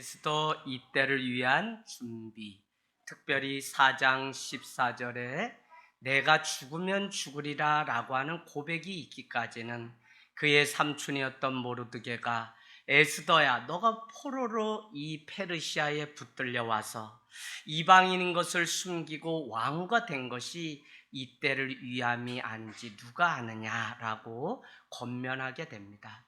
에스더 이때를 위한 준비, 특별히 4장 14절에 내가 죽으면 죽으리라 라고 하는 고백이 있기까지는 그의 삼촌이었던 모르드게가 에스더야, 너가 포로로 이 페르시아에 붙들려 와서 이방인인 것을 숨기고 왕후가 된 것이 이때를 위함이 아닌지 누가 아느냐라고 권면하게 됩니다.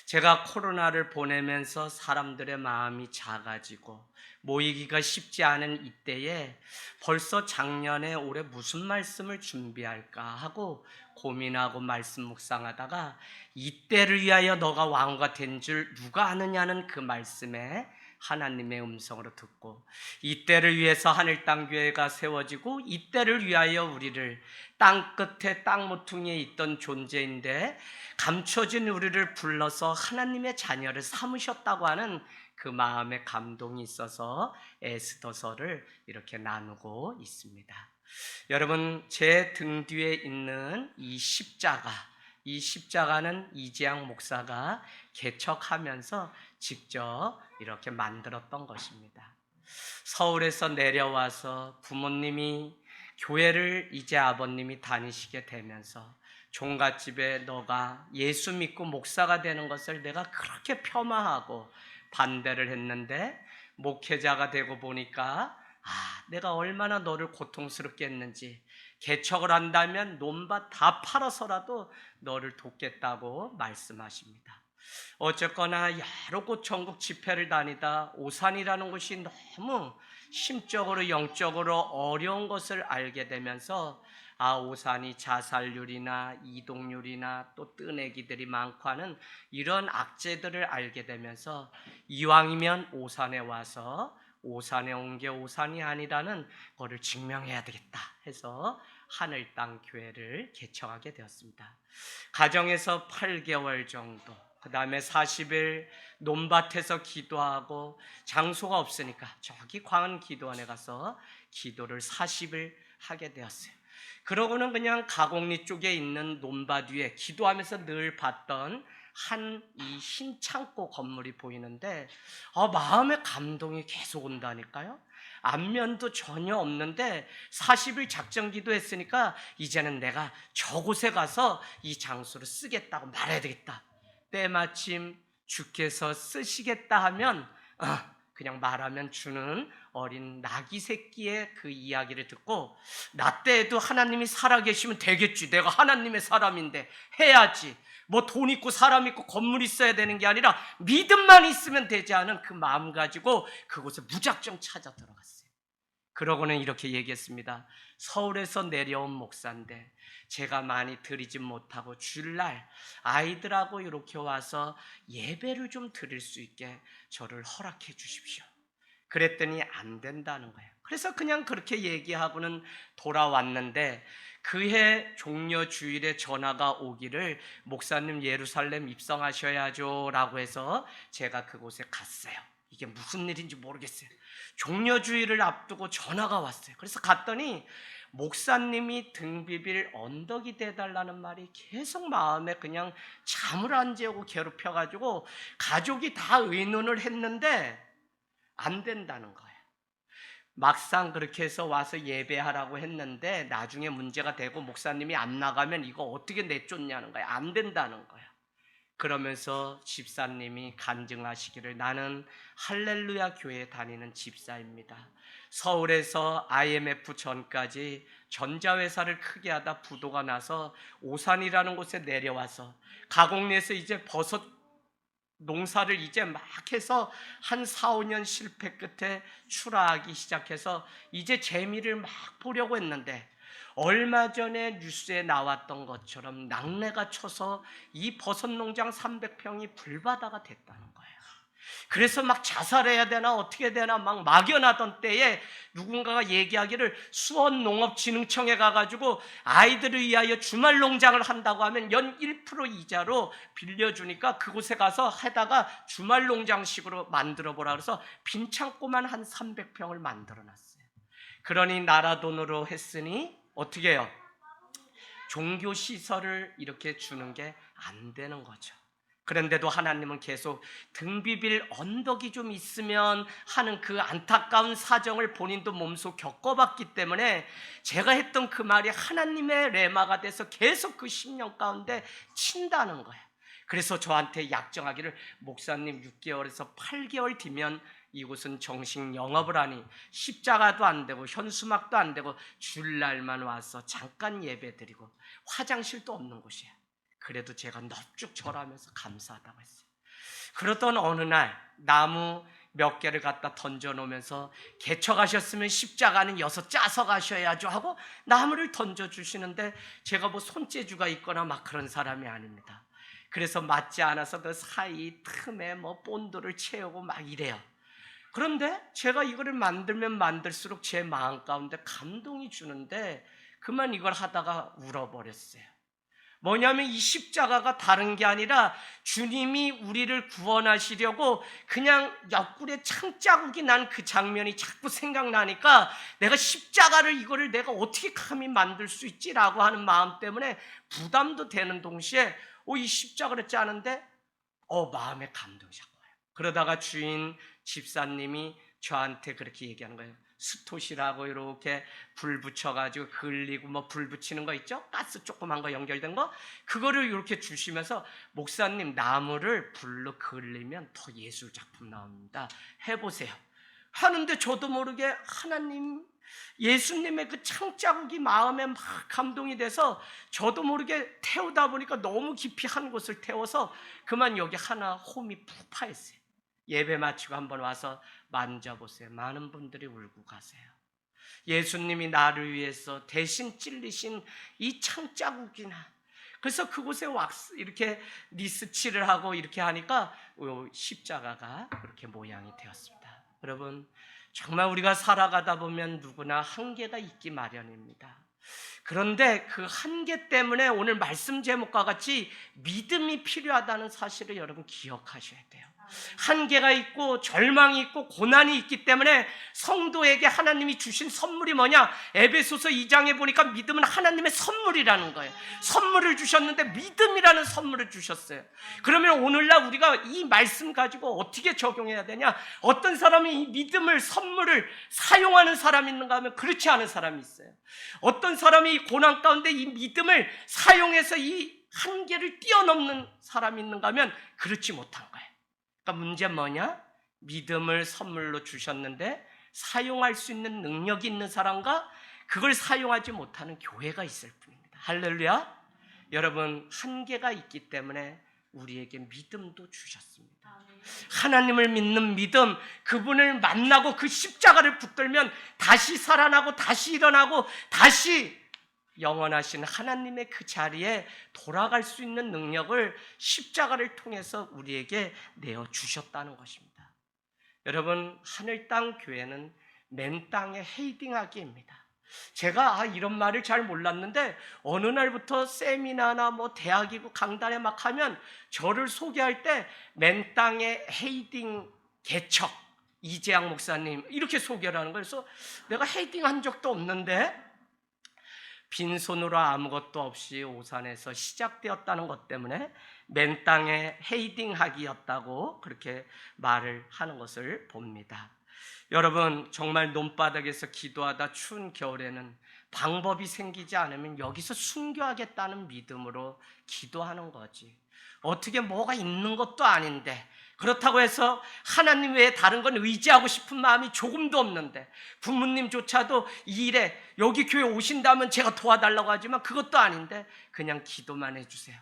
제가 코로나를 보내면서 사람들의 마음이 작아지고 모이기가 쉽지 않은 이때에 벌써 작년에 올해 무슨 말씀을 준비할까 하고 고민하고 말씀 묵상하다가 이때를 위하여 너가 왕후가 된 줄 누가 아느냐는 그 말씀에 하나님의 음성으로 듣고 이때를 위해서 하늘 땅 교회가 세워지고 이때를 위하여 우리를 땅 끝에 땅 모퉁이에 있던 존재인데 감춰진 우리를 불러서 하나님의 자녀를 삼으셨다고 하는 그 마음에 감동이 있어서 에스더서를 이렇게 나누고 있습니다. 여러분, 제 등 뒤에 있는 이 십자가는 이재양 목사가 개척하면서 직접 이렇게 만들었던 것입니다. 서울에서 내려와서 부모님이 교회를 이제 아버님이 다니시게 되면서 종갓집에 너가 예수 믿고 목사가 되는 것을 내가 그렇게 폄하하고 반대를 했는데 목회자가 되고 보니까 내가 얼마나 너를 고통스럽게 했는지 개척을 한다면 논밭 다 팔아서라도 너를 돕겠다고 말씀하십니다. 어쨌거나 여러 곳 전국 집회를 다니다 오산이라는 곳이 너무 심적으로 영적으로 어려운 것을 알게 되면서 오산이 자살률이나 이동률이나 또 뜨내기들이 많고 하는 이런 악재들을 알게 되면서 이왕이면 오산에 와서 오산에 온 게 오산이 아니라는 것을 증명해야 되겠다 해서 하늘 땅 교회를 개척하게 되었습니다. 가정에서 8개월 정도, 그 다음에 40일 논밭에서 기도하고 장소가 없으니까 저기 광안 기도원에 가서 기도를 40일 하게 되었어요. 그러고는 그냥 가곡리 쪽에 있는 논밭 위에 기도하면서 늘 봤던 이 흰 창고 건물이 보이는데 마음의 감동이 계속 온다니까요. 안면도 전혀 없는데 40일 작정 기도했으니까 이제는 내가 저곳에 가서 이 장소를 쓰겠다고 말해야 되겠다. 때마침 주께서 쓰시겠다 하면 그냥 말하면 주는 어린 나귀 새끼의 그 이야기를 듣고 나 때에도 하나님이 살아계시면 되겠지, 내가 하나님의 사람인데 해야지, 뭐 돈 있고 사람 있고 건물 있어야 되는 게 아니라 믿음만 있으면 되지 않은 그 마음 가지고 그곳에 무작정 찾아 들어갔어요. 그러고는 이렇게 얘기했습니다. 서울에서 내려온 목사인데 제가 많이 드리지 못하고 주일날 아이들하고 이렇게 와서 예배를 좀 드릴 수 있게 저를 허락해 주십시오. 그랬더니 안 된다는 거예요. 그래서 그냥 그렇게 얘기하고는 돌아왔는데 그해 종려 주일에 전화가 오기를 목사님 예루살렘 입성하셔야죠 라고 해서 제가 그곳에 갔어요. 이게 무슨 일인지 모르겠어요. 종려 주일을 앞두고 전화가 왔어요. 그래서 갔더니 목사님이 등 비빌 언덕이 돼달라는 말이 계속 마음에 그냥 잠을 안 재우고 괴롭혀가지고 가족이 다 의논을 했는데 안 된다는 거예요. 막상 그렇게 해서 와서 예배하라고 했는데 나중에 문제가 되고 목사님이 안 나가면 이거 어떻게 내쫓냐는 거예요. 안 된다는 거예요. 그러면서 집사님이 간증하시기를 나는 할렐루야 교회에 다니는 집사입니다. 서울에서 IMF 전까지 전자회사를 크게 하다 부도가 나서 오산이라는 곳에 내려와서 가곡리에서 이제 버섯 농사를 이제 막 해서 한 4, 5년 실패 끝에 출하하기 시작해서 이제 재미를 막 보려고 했는데 얼마 전에 뉴스에 나왔던 것처럼 낙뢰가 쳐서 이 버섯 농장 300평이 불바다가 됐다는 거예요. 그래서 막 자살해야 되나 어떻게 되나 막 막연하던 때에 누군가가 얘기하기를 수원농업진흥청에 가가지고 아이들을 위하여 주말 농장을 한다고 하면 연 1% 이자로 빌려주니까 그곳에 가서 하다가 주말 농장식으로 만들어보라 그래서 빈 창고만 한 300평을 만들어놨어요. 그러니 나라 돈으로 했으니 어떻게 해요? 종교시설을 이렇게 주는 게 안 되는 거죠. 그런데도 하나님은 계속 등 비빌 언덕이 좀 있으면 하는 그 안타까운 사정을 본인도 몸소 겪어봤기 때문에 제가 했던 그 말이 하나님의 레마가 돼서 계속 그 10년 가운데 친다는 거예요. 그래서 저한테 약정하기를, 목사님 6개월에서 8개월 뒤면 이곳은 정식 영업을 하니 십자가도 안 되고 현수막도 안 되고 주일날만 와서 잠깐 예배 드리고 화장실도 없는 곳이에요. 그래도 제가 넙죽 절하면서 감사하다고 했어요. 그러던 어느 날 나무 몇 개를 갖다 던져놓으면서 개척하셨으면 십자가는 6 짜서 가셔야죠 하고 나무를 던져주시는데, 제가 뭐 손재주가 있거나 막 그런 사람이 아닙니다. 그래서 맞지 않아서 그 사이 틈에 뭐 본드를 채우고 막 이래요. 그런데 제가 이거를 만들면 만들수록 제 마음 가운데 감동이 주는데 그만 이걸 하다가 울어버렸어요. 뭐냐면 이 십자가가 다른 게 아니라 주님이 우리를 구원하시려고 그냥 옆구리에 창자국이 난 그 장면이 자꾸 생각나니까 내가 십자가를 이거를 내가 어떻게 감히 만들 수 있지라고 하는 마음 때문에 부담도 되는 동시에 이 십자가를 짜는데 마음에 감동이 자꾸 와요. 그러다가 주인 집사님이 저한테 그렇게 얘기하는 거예요. 스폿이라고 이렇게 불 붙여가지고 그을리고 뭐 불 붙이는 거 있죠? 가스 조그만 거 연결된 거, 그거를 이렇게 주시면서 목사님 나무를 불로 그을리면 더 예술 작품 나옵니다. 해보세요. 하는데 저도 모르게 하나님, 예수님의 그 창자국이 마음에 막 감동이 돼서 저도 모르게 태우다 보니까 너무 깊이 한 곳을 태워서 그만 여기 하나 홈이 푹 파였어요. 예배 마치고 한번 와서 만져보세요. 많은 분들이 울고 가세요. 예수님이 나를 위해서 대신 찔리신 이 창자국이나, 그래서 그곳에 왁스 이렇게 니스칠을 하고 이렇게 하니까 십자가가 그렇게 모양이 되었습니다. 여러분, 정말 우리가 살아가다 보면 누구나 한계가 있기 마련입니다. 그런데 그 한계 때문에 오늘 말씀 제목과 같이 믿음이 필요하다는 사실을 여러분 기억하셔야 돼요. 한계가 있고 절망이 있고 고난이 있기 때문에 성도에게 하나님이 주신 선물이 뭐냐? 에베소서 2장에 보니까 믿음은 하나님의 선물이라는 거예요. 선물을 주셨는데 믿음이라는 선물을 주셨어요. 그러면 오늘날 우리가 이 말씀 가지고 어떻게 적용해야 되냐? 어떤 사람이 이 믿음을, 선물을 사용하는 사람이 있는가 하면 그렇지 않은 사람이 있어요. 어떤 사람이 이 고난 가운데 이 믿음을 사용해서 이 한계를 뛰어넘는 사람이 있는가 하면 그렇지 못한 거예요. 그러니까 문제는 뭐냐? 믿음을 선물로 주셨는데 사용할 수 있는 능력이 있는 사람과 그걸 사용하지 못하는 교회가 있을 뿐입니다. 할렐루야. 여러분, 한계가 있기 때문에 우리에게 믿음도 주셨습니다. 하나님을 믿는 믿음, 그분을 만나고 그 십자가를 붙들면 다시 살아나고 다시 일어나고 다시 영원하신 하나님의 그 자리에 돌아갈 수 있는 능력을 십자가를 통해서 우리에게 내어주셨다는 것입니다. 여러분, 하늘 땅 교회는 맨 땅의 헤이딩하기입니다. 제가 이런 말을 잘 몰랐는데 어느 날부터 세미나나 뭐 대학이고 강단에 막 하면 저를 소개할 때 맨 땅의 헤이딩 개척 이재양 목사님 이렇게 소개를 하는 거예요. 그래서 내가 헤이딩 한 적도 없는데 빈손으로 아무것도 없이 오산에서 시작되었다는 것 때문에 맨 땅에 헤이딩하기였다고 그렇게 말을 하는 것을 봅니다. 여러분, 정말 논바닥에서 기도하다 추운 겨울에는 방법이 생기지 않으면 여기서 순교하겠다는 믿음으로 기도하는 거지. 어떻게 뭐가 있는 것도 아닌데, 그렇다고 해서 하나님 외에 다른 건 의지하고 싶은 마음이 조금도 없는데, 부모님조차도 이 일에 여기 교회 오신다면 제가 도와달라고 하지만 그것도 아닌데 그냥 기도만 해주세요.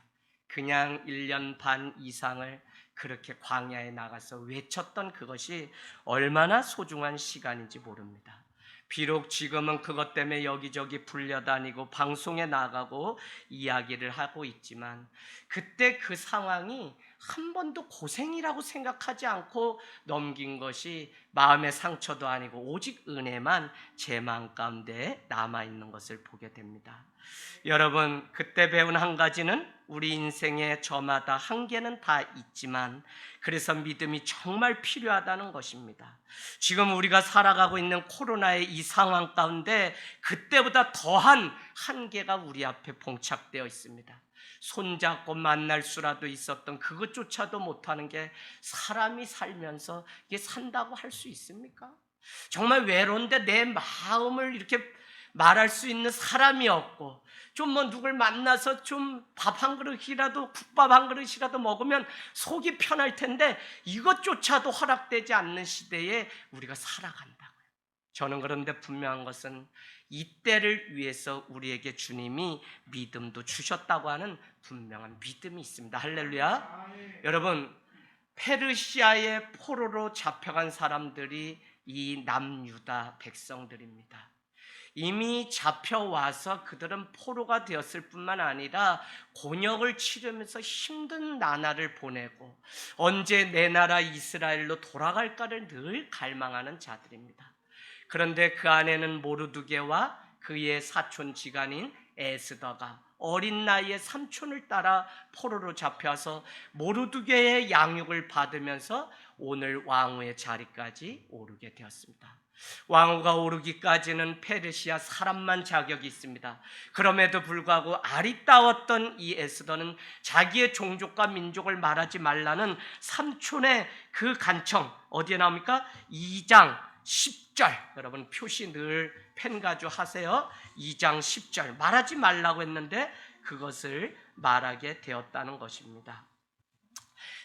그냥 1년 반 이상을 그렇게 광야에 나가서 외쳤던 그것이 얼마나 소중한 시간인지 모릅니다. 비록 지금은 그것 때문에 여기저기 불려다니고 방송에 나가고 이야기를 하고 있지만 그때 그 상황이 한 번도 고생이라고 생각하지 않고 넘긴 것이 마음의 상처도 아니고 오직 은혜만 제 마음 가운데 남아있는 것을 보게 됩니다. 여러분, 그때 배운 한 가지는 우리 인생에 저마다 한계는 다 있지만 그래서 믿음이 정말 필요하다는 것입니다. 지금 우리가 살아가고 있는 코로나의 이 상황 가운데 그때보다 더한 한계가 우리 앞에 봉착되어 있습니다. 손잡고 만날 수라도 있었던 그것조차도 못하는 게 사람이 살면서 이게 산다고 할 수 있습니까? 정말 외로운데 내 마음을 이렇게 말할 수 있는 사람이 없고, 좀 뭐 누굴 만나서 좀 밥 한 그릇이라도, 국밥 한 그릇이라도 먹으면 속이 편할 텐데 이것조차도 허락되지 않는 시대에 우리가 살아간다고요. 저는 그런데 분명한 것은 이때를 위해서 우리에게 주님이 믿음도 주셨다고 하는 분명한 믿음이 있습니다. 할렐루야. 여러분, 페르시아의 포로로 잡혀간 사람들이 이 남유다 백성들입니다. 이미 잡혀와서 그들은 포로가 되었을 뿐만 아니라 곤역을 치르면서 힘든 나날을 보내고 언제 내 나라 이스라엘로 돌아갈까를 늘 갈망하는 자들입니다. 그런데 그 안에는 모르드게와 그의 사촌 지간인 에스더가 어린 나이에 삼촌을 따라 포로로 잡혀서 모르드게의 양육을 받으면서 오늘 왕후의 자리까지 오르게 되었습니다. 왕후가 오르기까지는 페르시아 사람만 자격이 있습니다. 그럼에도 불구하고 아리따웠던 이 에스더는 자기의 종족과 민족을 말하지 말라는 삼촌의 그 간청, 어디에 나옵니까? 2장 10절. 여러분 표시 늘 펜가주 하세요. 2장 10절 말하지 말라고 했는데 그것을 말하게 되었다는 것입니다.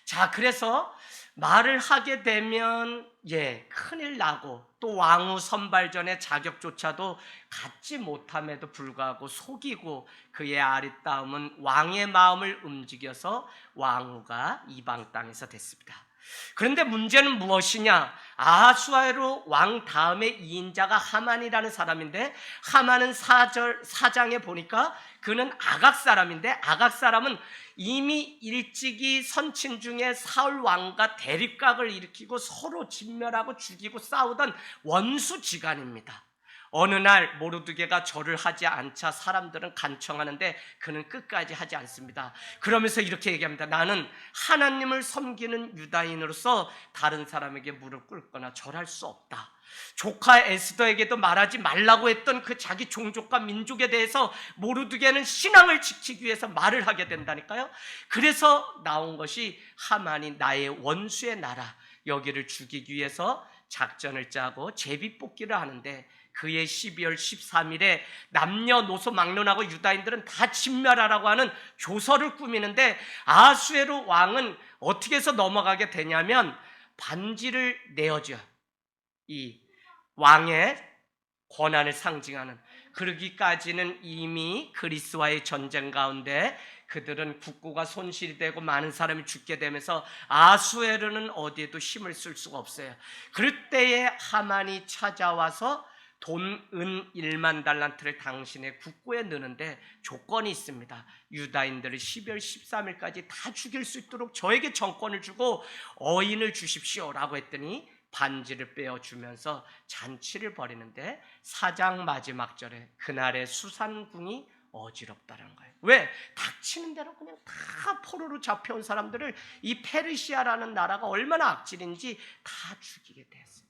자, 그래서 말을 하게 되면 큰일 나고, 또 왕후 선발전의 자격조차도 갖지 못함에도 불구하고 속이고 그의 아리따움은 왕의 마음을 움직여서 왕후가 이방 땅에서 됐습니다. 그런데 문제는 무엇이냐? 아하수에로 왕 다음에 2인자가 하만이라는 사람인데, 하만은 4장에 보니까 그는 아각 사람인데, 아각 사람은 이미 일찍이 선친 중에 사울 왕과 대립각을 일으키고 서로 진멸하고 죽이고 싸우던 원수지간입니다. 어느 날 모르드게가 절을 하지 않자 사람들은 간청하는데 그는 끝까지 하지 않습니다. 그러면서 이렇게 얘기합니다. 나는 하나님을 섬기는 유다인으로서 다른 사람에게 무릎 꿇거나 절할 수 없다. 조카 에스더에게도 말하지 말라고 했던 그 자기 종족과 민족에 대해서 모르드게는 신앙을 지키기 위해서 말을 하게 된다니까요. 그래서 나온 것이 하만이 나의 원수의 나라, 여기를 죽이기 위해서 작전을 짜고 제비뽑기를 하는데, 그의 12월 13일에 남녀노소 막론하고 유다인들은 다 진멸하라고 하는 조서를 꾸미는데, 아하수에로 왕은 어떻게 해서 넘어가게 되냐면 반지를 내어줘요. 이 왕의 권한을 상징하는. 그러기까지는 이미 그리스와의 전쟁 가운데 그들은 국고가 손실이 되고 많은 사람이 죽게 되면서 아하수에로는 어디에도 힘을 쓸 수가 없어요. 그럴 때에 하만이 찾아와서 돈, 은 1만 달란트를 당신의 국고에 넣는데 조건이 있습니다. 유다인들을 12월 13일까지 다 죽일 수 있도록 저에게 정권을 주고 어인을 주십시오라고 했더니 반지를 빼어주면서 잔치를 벌이는데, 4장 마지막 절에 그날의 수산궁이 어지럽다는 거예요. 왜? 닥치는 대로 그냥 다 포로로 잡혀온 사람들을 이 페르시아라는 나라가 얼마나 악질인지 다 죽이게 됐어요.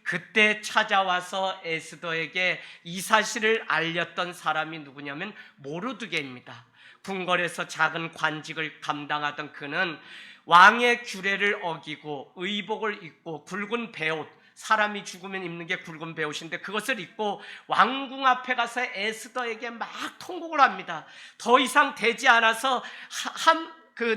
그때 찾아와서 에스더에게 이 사실을 알렸던 사람이 누구냐면 모르드게입니다. 궁궐에서 작은 관직을 감당하던 그는 왕의 규례를 어기고 의복을 입고 굵은 베옷, 사람이 죽으면 입는 게 굵은 베옷인데 그것을 입고 왕궁 앞에 가서 에스더에게 막 통곡을 합니다. 더 이상 되지 않아서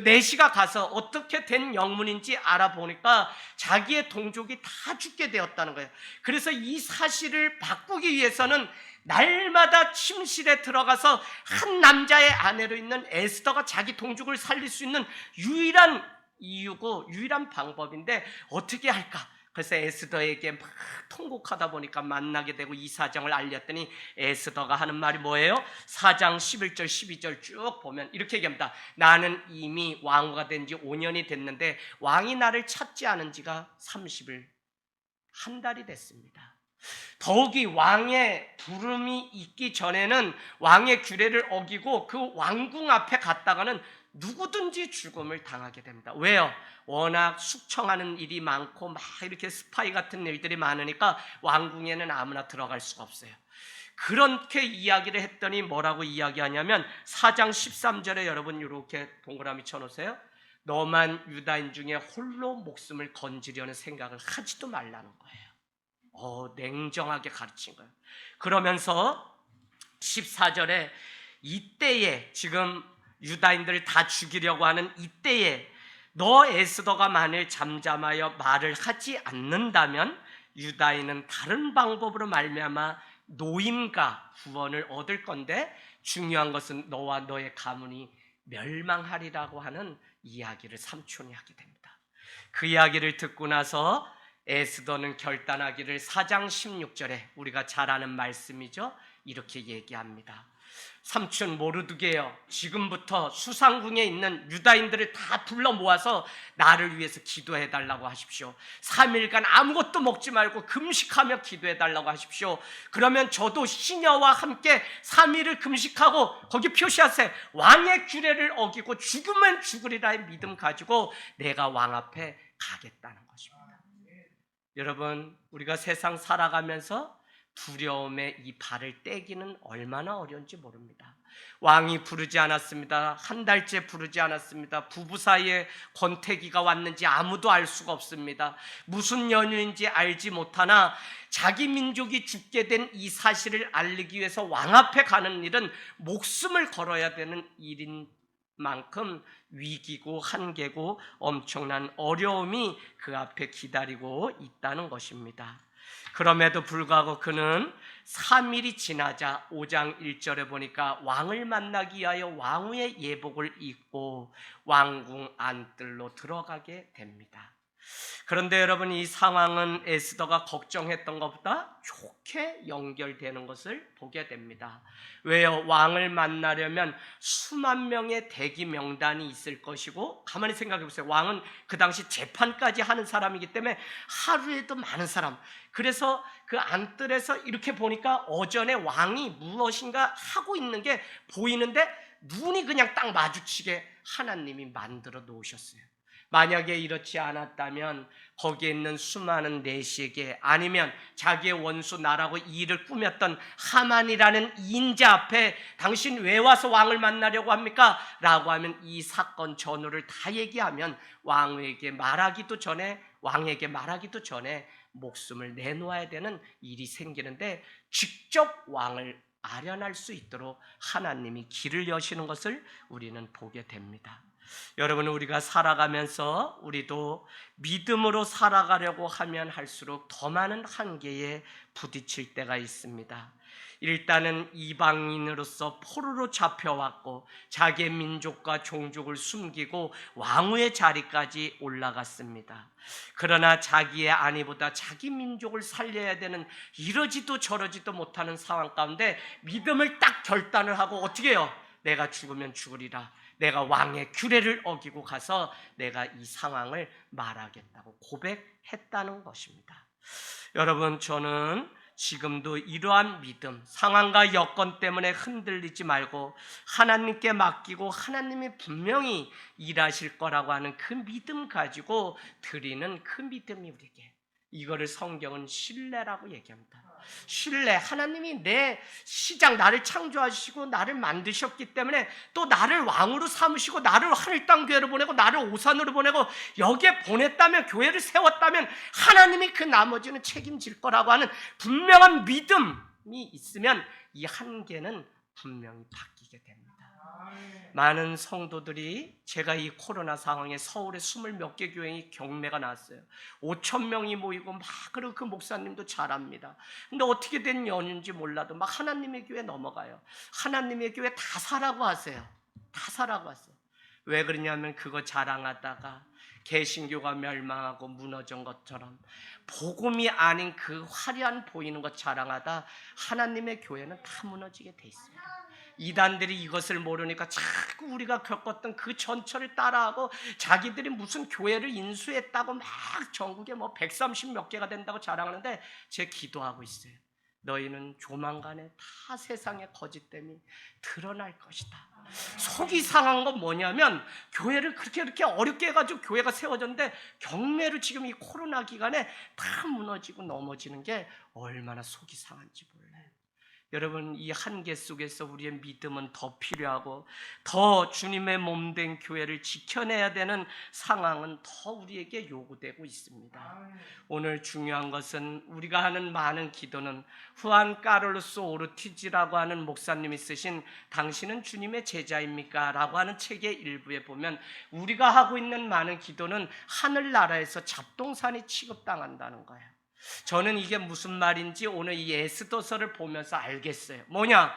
내시가 가서 어떻게 된 영문인지 알아보니까 자기의 동족이 다 죽게 되었다는 거예요. 그래서 이 사실을 바꾸기 위해서는 날마다 침실에 들어가서 한 남자의 아내로 있는 에스더가 자기 동족을 살릴 수 있는 유일한 이유고 유일한 방법인데 어떻게 할까? 그래서 에스더에게 막 통곡하다 보니까 만나게 되고 이 사정을 알렸더니 에스더가 하는 말이 뭐예요? 4장 11절 12절 쭉 보면 이렇게 얘기합니다. 나는 이미 왕후가 된 지 5년이 됐는데 왕이 나를 찾지 않은 지가 30일, 한 달이 됐습니다. 더욱이 왕의 부름이 있기 전에는 왕의 규례를 어기고 그 왕궁 앞에 갔다가는 누구든지 죽음을 당하게 됩니다. 왜요? 워낙 숙청하는 일이 많고 막 이렇게 스파이 같은 일들이 많으니까 왕궁에는 아무나 들어갈 수가 없어요. 그렇게 이야기를 했더니 뭐라고 이야기하냐면 4장 13절에 여러분 이렇게 동그라미 쳐놓으세요. 너만 유다인 중에 홀로 목숨을 건지려는 생각을 하지도 말라는 거예요. 냉정하게 가르친 거예요. 그러면서 14절에 이때에 지금 유다인들을 다 죽이려고 하는 이때에 너 에스더가 만일 잠잠하여 말을 하지 않는다면 유다인은 다른 방법으로 말미암아 노임과 구원을 얻을 건데 중요한 것은 너와 너의 가문이 멸망하리라고 하는 이야기를 삼촌이 하게 됩니다. 그 이야기를 듣고 나서 에스더는 결단하기를 4장 16절에 우리가 잘 아는 말씀이죠. 이렇게 얘기합니다. 삼촌 모르드게요, 지금부터 수상궁에 있는 유다인들을 다 불러 모아서 나를 위해서 기도해 달라고 하십시오. 3일간 아무것도 먹지 말고 금식하며 기도해 달라고 하십시오. 그러면 저도 시녀와 함께 3일을 금식하고 거기 표시하세요. 왕의 규례를 어기고 죽으면 죽으리라의 믿음 가지고 내가 왕 앞에 가겠다는 것입니다. 여러분, 우리가 세상 살아가면서 두려움에 이 발을 떼기는 얼마나 어려운지 모릅니다. 왕이 부르지 않았습니다. 한 달째 부르지 않았습니다. 부부 사이에 권태기가 왔는지 아무도 알 수가 없습니다. 무슨 연유인지 알지 못하나 자기 민족이 죽게 된 이 사실을 알리기 위해서 왕 앞에 가는 일은 목숨을 걸어야 되는 일인 만큼 위기고 한계고 엄청난 어려움이 그 앞에 기다리고 있다는 것입니다. 그럼에도 불구하고 그는 3일이 지나자 5장 1절에 보니까 왕을 만나기 위하여 왕후의 예복을 입고 왕궁 안뜰로 들어가게 됩니다. 그런데 여러분, 이 상황은 에스더가 걱정했던 것보다 좋게 연결되는 것을 보게 됩니다. 왜요? 왕을 만나려면 수만 명의 대기 명단이 있을 것이고, 가만히 생각해 보세요. 왕은 그 당시 재판까지 하는 사람이기 때문에 하루에도 많은 사람. 그래서 그 안뜰에서 이렇게 보니까 어전에 왕이 무엇인가 하고 있는 게 보이는데 눈이 그냥 딱 마주치게 하나님이 만들어 놓으셨어요. 만약에 이렇지 않았다면 거기에 있는 수많은 내시에게, 아니면 자기의 원수 나라고 이 일을 꾸몄던 하만이라는 인자 앞에 당신 왜 와서 왕을 만나려고 합니까? 라고 하면 이 사건 전후를 다 얘기하면 왕에게 말하기도 전에 목숨을 내놓아야 되는 일이 생기는데, 직접 왕을 아련할 수 있도록 하나님이 길을 여시는 것을 우리는 보게 됩니다. 여러분, 우리가 살아가면서 우리도 믿음으로 살아가려고 하면 할수록 더 많은 한계에 부딪힐 때가 있습니다. 일단은 이방인으로서 포로로 잡혀왔고 자기의 민족과 종족을 숨기고 왕후의 자리까지 올라갔습니다. 그러나 자기의 아내보다 자기 민족을 살려야 되는 이러지도 저러지도 못하는 상황 가운데 믿음을 딱 결단을 하고 어떻게 해요? 내가 죽으면 죽으리라. 내가 왕의 규례를 어기고 가서 내가 이 상황을 말하겠다고 고백했다는 것입니다. 여러분, 저는 지금도 이러한 믿음, 상황과 여건 때문에 흔들리지 말고 하나님께 맡기고 하나님이 분명히 일하실 거라고 하는 그 믿음 가지고 드리는 그 믿음이 우리에게, 이거를 성경은 신뢰라고 얘기합니다. 신뢰, 하나님이 내 시작, 나를 창조하시고 나를 만드셨기 때문에 또 나를 왕으로 삼으시고 나를 하늘 땅 교회로 보내고 나를 오산으로 보내고 여기에 보냈다면, 교회를 세웠다면 하나님이 그 나머지는 책임질 거라고 하는 분명한 믿음이 있으면 이 한계는 분명히 바뀌게 됩니다. 많은 성도들이, 제가 이 코로나 상황에 서울에 20몇 개 교회에 경매가 나왔어요. 5천 명이 모이고 막, 그리고 그 목사님도 잘합니다. 근데 어떻게 된 연유인지 몰라도 막 하나님의 교회 넘어가요. 하나님의 교회 다 사라고 하세요. 다 사라고 하세요. 왜 그러냐면 그거 자랑하다가 개신교가 멸망하고 무너진 것처럼 복음이 아닌 그 화려한 보이는 것 자랑하다 하나님의 교회는 다 무너지게 돼 있어요. 이단들이 이것을 모르니까 자꾸 우리가 겪었던 그 전철을 따라하고 자기들이 무슨 교회를 인수했다고 막 전국에 뭐 130몇 개가 된다고 자랑하는데, 제 기도하고 있어요. 너희는 조만간에 다 세상의 거짓됨이 드러날 것이다. 속이 상한 건 뭐냐면 교회를 그렇게 이렇게 어렵게 해가지고 교회가 세워졌는데 경매로 지금 이 코로나 기간에 다 무너지고 넘어지는 게 얼마나 속이 상한지 몰라요. 여러분, 이 한계 속에서 우리의 믿음은 더 필요하고 더 주님의 몸된 교회를 지켜내야 되는 상황은 더 우리에게 요구되고 있습니다. 오늘 중요한 것은 우리가 하는 많은 기도는 후안 까를로스 오르티지라고 하는 목사님이 쓰신 당신은 주님의 제자입니까? 라고 하는 책의 일부에 보면 우리가 하고 있는 많은 기도는 하늘나라에서 잡동사니 취급당한다는 거예요. 저는 이게 무슨 말인지 오늘 이 에스더서를 보면서 알겠어요. 뭐냐?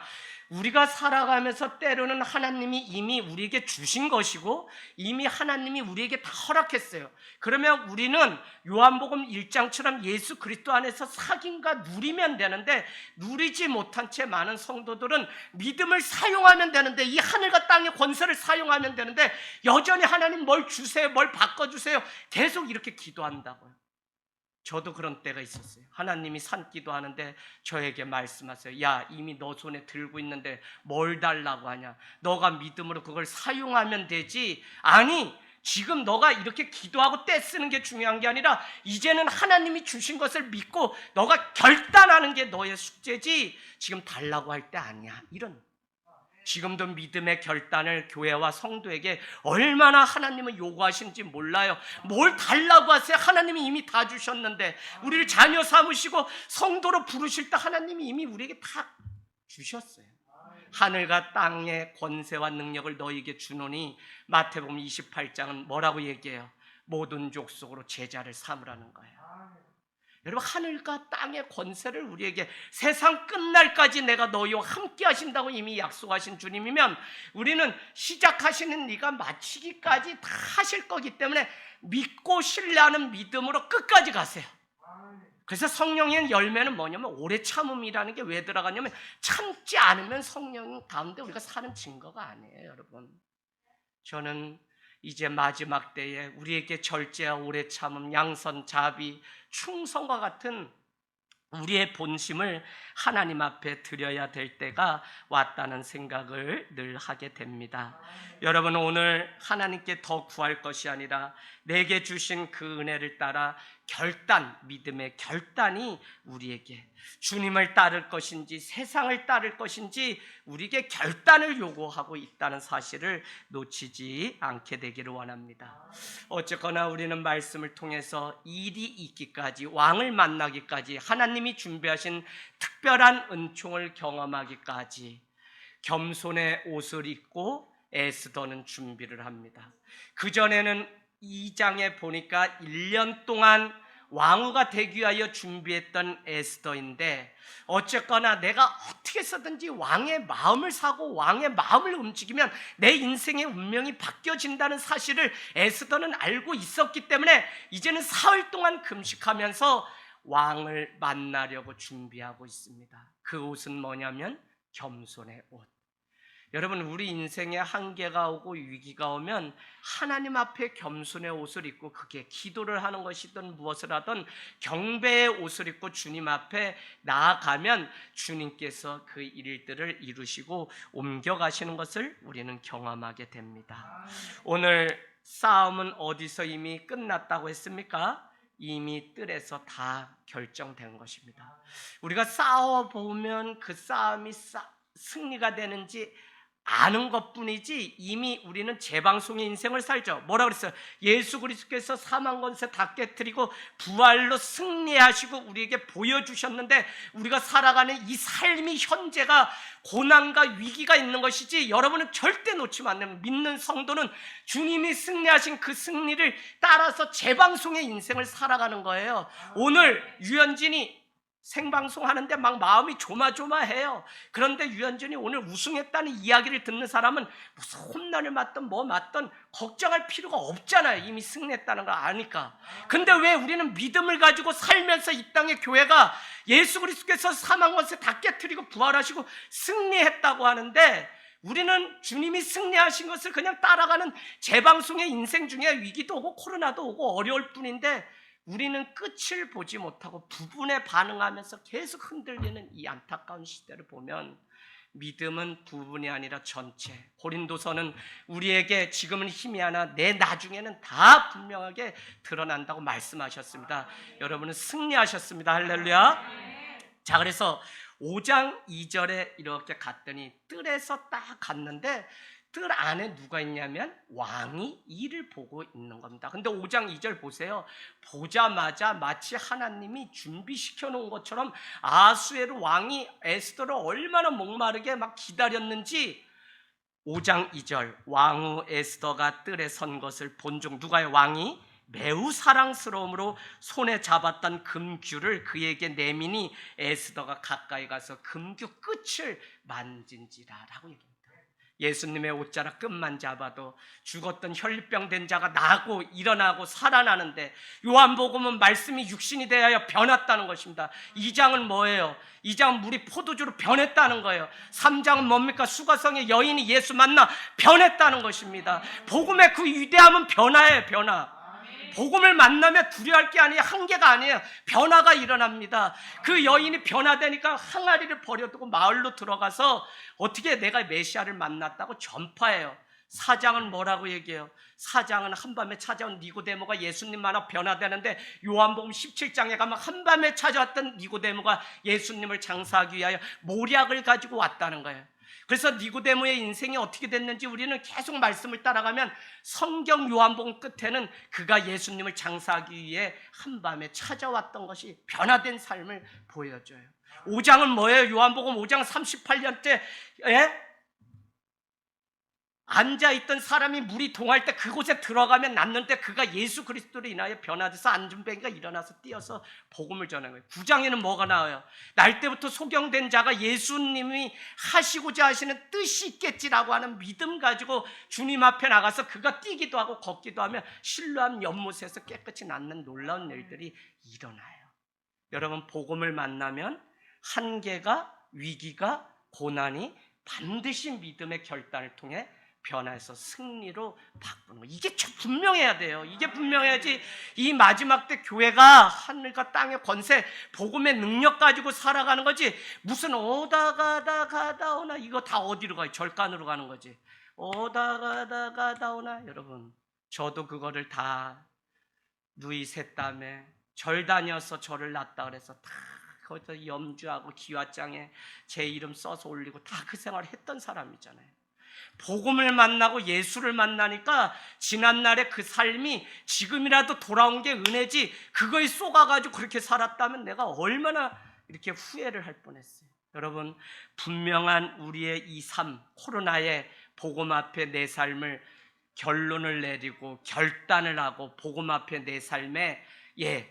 우리가 살아가면서 때로는 하나님이 이미 우리에게 주신 것이고 이미 하나님이 우리에게 다 허락했어요. 그러면 우리는 요한복음 1장처럼 예수 그리스도 안에서 사귐과 누리면 되는데 누리지 못한 채 많은 성도들은 믿음을 사용하면 되는데 이 하늘과 땅의 권세를 사용하면 되는데 여전히 하나님 뭘 주세요, 뭘 바꿔주세요 계속 이렇게 기도한다고요. 저도 그런 때가 있었어요. 하나님이 산기도 하는데 저에게 말씀하세요. 야, 이미 너 손에 들고 있는데 뭘 달라고 하냐? 너가 믿음으로 그걸 사용하면 되지. 아니, 지금 너가 이렇게 기도하고 떼 쓰는 게 중요한 게 아니라 이제는 하나님이 주신 것을 믿고 너가 결단하는 게 너의 숙제지 지금 달라고 할 때 아니야. 이런 지금도 믿음의 결단을 교회와 성도에게 얼마나 하나님은 요구하시는지 몰라요. 뭘 달라고 하세요? 하나님이 이미 다 주셨는데 우리를 자녀 삼으시고 성도로 부르실 때 하나님이 이미 우리에게 다 주셨어요. 하늘과 땅의 권세와 능력을 너희에게 주노니 마태복음 28장은 뭐라고 얘기해요? 모든 족속으로 제자를 삼으라는 거예요. 여러분, 하늘과 땅의 권세를 우리에게 세상 끝날까지 내가 너희와 함께 하신다고 이미 약속하신 주님이면 우리는 시작하시는 일과 마치기까지 다 하실 거기 때문에 믿고 신뢰하는 믿음으로 끝까지 가세요. 그래서 성령의 열매는 뭐냐면 오래 참음이라는 게 왜 들어가냐면 참지 않으면 성령 가운데 우리가 사는 증거가 아니에요. 여러분, 저는 이제 마지막 때에 우리에게 절제와 오래 참음, 양선, 자비, 충성과 같은 우리의 본심을 하나님 앞에 드려야 될 때가 왔다는 생각을 늘 하게 됩니다. 여러분, 오늘 하나님께 더 구할 것이 아니라 내게 주신 그 은혜를 따라 결단, 믿음의 결단이 우리에게 주님을 따를 것인지 세상을 따를 것인지 우리에게 결단을 요구하고 있다는 사실을 놓치지 않게 되기를 원합니다. 어쨌거나 우리는 말씀을 통해서 일이 있기까지, 왕을 만나기까지, 하나님이 준비하신 특별한 은총을 경험하기까지 겸손의 옷을 입고 에스더는 준비를 합니다. 그전에는 2장에 보니까 1년 동안 왕후가 되기 위하여 준비했던 에스더인데 어쨌거나 내가 어떻게 해서든지 왕의 마음을 사고 왕의 마음을 움직이면 내 인생의 운명이 바뀌어진다는 사실을 에스더는 알고 있었기 때문에 이제는 사흘 동안 금식하면서 왕을 만나려고 준비하고 있습니다. 그 옷은 뭐냐면 겸손의 옷. 여러분, 우리 인생에 한계가 오고 위기가 오면 하나님 앞에 겸손의 옷을 입고 그게 기도를 하는 것이든 무엇을 하든 경배의 옷을 입고 주님 앞에 나아가면 주님께서 그 일들을 이루시고 옮겨가시는 것을 우리는 경험하게 됩니다. 오늘 싸움은 어디서 이미 끝났다고 했습니까? 이미 뜰에서 다 결정된 것입니다. 우리가 싸워보면 그 싸움이 승리가 되는지 아는 것뿐이지 이미 우리는 재방송의 인생을 살죠. 뭐라 그랬어요? 예수 그리스도께서 사망 권세 다 깨뜨리고 부활로 승리하시고 우리에게 보여주셨는데 우리가 살아가는 이 삶이 현재가 고난과 위기가 있는 것이지 여러분은 절대 놓치면 안 됩니다. 믿는 성도는 주님이 승리하신 그 승리를 따라서 재방송의 인생을 살아가는 거예요. 오늘 유현진이 생방송 하는데 막 마음이 조마조마해요. 그런데 유현진이 오늘 우승했다는 이야기를 듣는 사람은 무슨 홈런을 맞든 뭐 맞든 걱정할 필요가 없잖아요. 이미 승리했다는 걸 아니까. 근데 왜 우리는 믿음을 가지고 살면서 이 땅의 교회가 예수 그리스도께서 사망 권세 다 깨뜨리고 부활하시고 승리했다고 하는데 우리는 주님이 승리하신 것을 그냥 따라가는 재방송의 인생 중에 위기도 오고 코로나도 오고 어려울 뿐인데 우리는 끝을 보지 못하고 부분에 반응하면서 계속 흔들리는 이 안타까운 시대를 보면 믿음은 부분이 아니라 전체. 고린도서는 우리에게 지금은 힘이 하나 내 나중에는 다 분명하게 드러난다고 말씀하셨습니다. 여러분은 승리하셨습니다. 할렐루야. 자, 그래서 5장 2절에 이렇게 갔더니 뜰에서 딱 갔는데 뜰 안에 누가 있냐면 왕이 이를 보고 있는 겁니다. 근데 5장 2절 보세요. 보자마자 마치 하나님이 준비시켜 놓은 것처럼 아수에르 왕이 에스더를 얼마나 목마르게 막 기다렸는지 5장 2절 왕후 에스더가 뜰에 선 것을 본 중 누가요? 왕이 매우 사랑스러움으로 손에 잡았던 금규를 그에게 내미니 에스더가 가까이 가서 금규 끝을 만진지라라고 얘기합니다. 예수님의 옷자락 끝만 잡아도 죽었던 혈병 된 자가 나고 일어나고 살아나는데 요한복음은 말씀이 육신이 되어 변했다는 것입니다. 2장은 뭐예요? 2장은 물이 포도주로 변했다는 거예요. 3장은 뭡니까? 수가성의 여인이 예수 만나 변했다는 것입니다. 복음의 그 위대함은 변화예요. 변화. 복음을 만나면 두려워할 게 아니에요. 한계가 아니에요. 변화가 일어납니다. 그 여인이 변화되니까 항아리를 버려두고 마을로 들어가서 어떻게 내가 메시아를 만났다고 전파해요. 4장은 뭐라고 얘기해요? 4장은 한밤에 찾아온 니고데모가 예수님 만나 변화되는데 요한복음 17장에 가면 한밤에 찾아왔던 니고데모가 예수님을 장사하기 위하여 모략을 가지고 왔다는 거예요. 그래서 니고데모의 인생이 어떻게 됐는지 우리는 계속 말씀을 따라가면 성경 요한복음 끝에는 그가 예수님을 장사하기 위해 한밤에 찾아왔던 것이 변화된 삶을 보여줘요. 5장은 뭐예요? 요한복음 5장 38년째 앉아있던 사람이 물이 동할 때 그곳에 들어가면 낫는데 그가 예수 그리스도로 인하여 변화돼서 안전뱅이가 일어나서 뛰어서 복음을 전하는 거예요. 9장에는 뭐가 나와요? 날 때부터 소경된 자가 예수님이 하시고자 하시는 뜻이 있겠지라고 하는 믿음 가지고 주님 앞에 나가서 그가 뛰기도 하고 걷기도 하며 실로암 연못에서 깨끗이 낫는 놀라운 일들이 일어나요. 여러분, 복음을 만나면 한계가, 위기가, 고난이 반드시 믿음의 결단을 통해 변화해서 승리로 바꾸는 거. 이게 분명해야 돼요. 이게 분명해야지 이 마지막 때 교회가 하늘과 땅의 권세, 복음의 능력 가지고 살아가는 거지. 무슨 오다 가다 가다 오나 이거 다 어디로 가요? 절간으로 가는 거지. 오다 가다 가다 오나. 여러분, 저도 그거를 다 누이 셋담에 절 다녀서 절을 났다 그래서 다 거기서 염주하고 기와장에 제 이름 써서 올리고 다 그 생활을 했던 사람이잖아요. 복음을 만나고 예수를 만나니까 지난날의 그 삶이 지금이라도 돌아온 게 은혜지, 그거에 쏘가가지고 그렇게 살았다면 내가 얼마나 이렇게 후회를 할 뻔했어요. 여러분, 분명한 우리의 이 삶, 코로나의 복음 앞에 내 삶을 결론을 내리고 결단을 하고 복음 앞에 내 삶에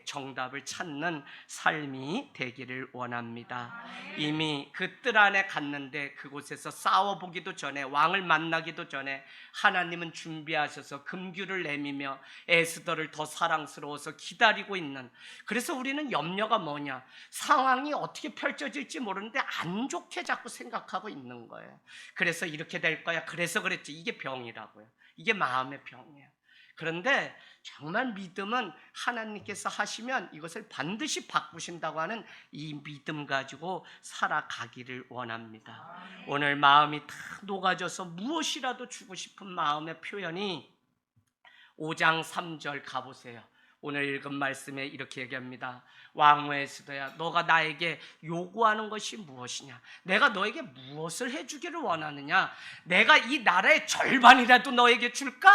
정답을 찾는 삶이 되기를 원합니다. 이미 그 뜰 안에 갔는데 그곳에서 싸워보기도 전에, 왕을 만나기도 전에 하나님은 준비하셔서 금규를 내미며 에스더를 더 사랑스러워서 기다리고 있는, 그래서 우리는 염려가 뭐냐, 상황이 어떻게 펼쳐질지 모르는데 안 좋게 자꾸 생각하고 있는 거예요. 그래서 이렇게 될 거야, 그래서 그랬지. 이게 병이라고요. 이게 마음의 병이에요. 그런데 정말 믿음은 하나님께서 하시면 이것을 반드시 바꾸신다고 하는 이 믿음 가지고 살아가기를 원합니다. 오늘 마음이 다 녹아져서 무엇이라도 주고 싶은 마음의 표현이 5장 3절 가보세요. 오늘 읽은 말씀에 이렇게 얘기합니다. 왕후 에스더야, 너가 나에게 요구하는 것이 무엇이냐? 내가 너에게 무엇을 해주기를 원하느냐? 내가 이 나라의 절반이라도 너에게 줄까?